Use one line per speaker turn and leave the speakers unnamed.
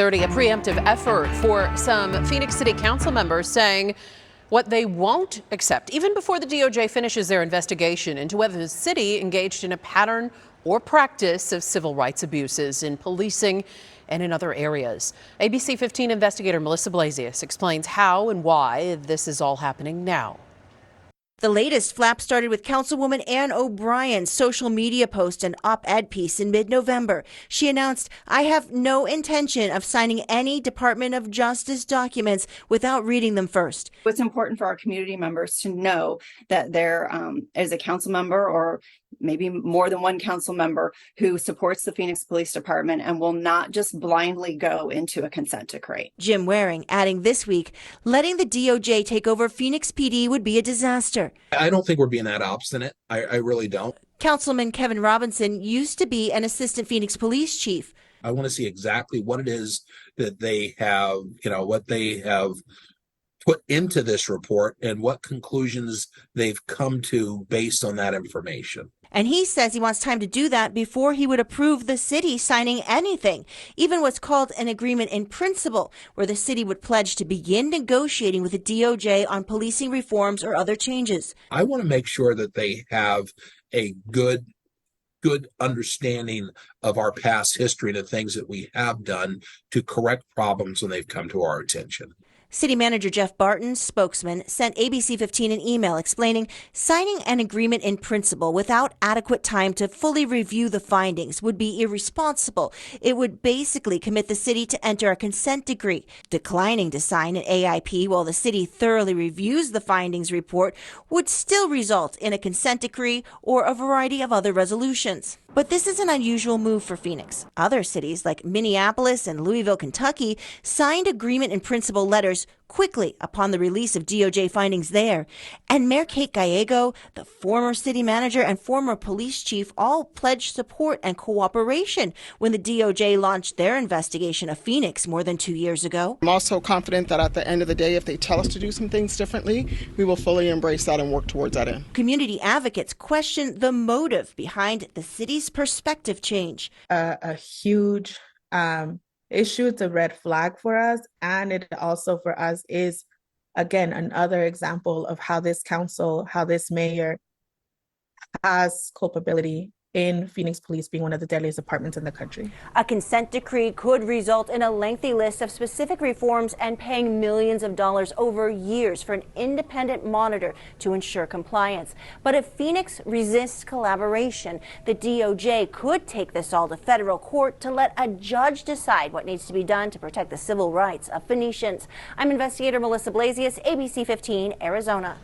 6:30, a preemptive effort for some Phoenix City Council members saying what they won't accept, even before the DOJ finishes their investigation into whether the city engaged in a pattern or practice of civil rights abuses in policing and in other areas. ABC 15 investigator Melissa Blasius explains how and why this is all happening now.
The latest flap started with Councilwoman Ann O'Brien's social media post and op-ed piece in mid-November. She announced, "I have no intention of signing any Department of Justice documents without reading them first."
It's important for our community members to know that there is a council member, or maybe more than one council member, who supports the Phoenix Police Department and will not just blindly go into a consent decree.
Jim Waring adding this week, letting the DOJ take over Phoenix PD would be a disaster.
I don't think we're being that obstinate. I really don't.
Councilman Kevin Robinson used to be an assistant Phoenix police chief.
I want to see exactly what it is that they have, what they have put into this report and what conclusions they've come to based on that information.
And he says he wants time to do that before he would approve the city signing anything, even what's called an agreement in principle, where the city would pledge to begin negotiating with the DOJ on policing reforms or other changes.
I want to make sure that they have a good understanding of our past history and the things that we have done to correct problems when they've come to our attention.
City Manager Jeff Barton's spokesman sent ABC 15 an email explaining signing an agreement in principle without adequate time to fully review the findings would be irresponsible. It would basically commit the city to enter a consent decree. Declining to sign an AIP while the city thoroughly reviews the findings report would still result in a consent decree or a variety of other resolutions. But this is an unusual move for Phoenix. Other cities like Minneapolis and Louisville, Kentucky, signed agreement in principle letters quickly upon the release of DOJ findings there. And Mayor Kate Gallego, the former city manager and former police chief, all pledged support and cooperation when the DOJ launched their investigation of Phoenix more than 2 years ago.
I'm also confident that at the end of the day, if they tell us to do some things differently, we will fully embrace that and work towards that end.
Community advocates question the motive behind the city's perspective change.
A huge issue. It's a red flag for us. And it also for us is, again, another example of how this council, how this mayor has culpability in Phoenix Police being one of the deadliest departments in the country.
A consent decree could result in a lengthy list of specific reforms and paying millions of dollars over years for an independent monitor to ensure compliance. But if Phoenix resists collaboration, the DOJ could take this all to federal court to let a judge decide what needs to be done to protect the civil rights of Phoenicians. I'm investigator Melissa Blasius, ABC 15 Arizona.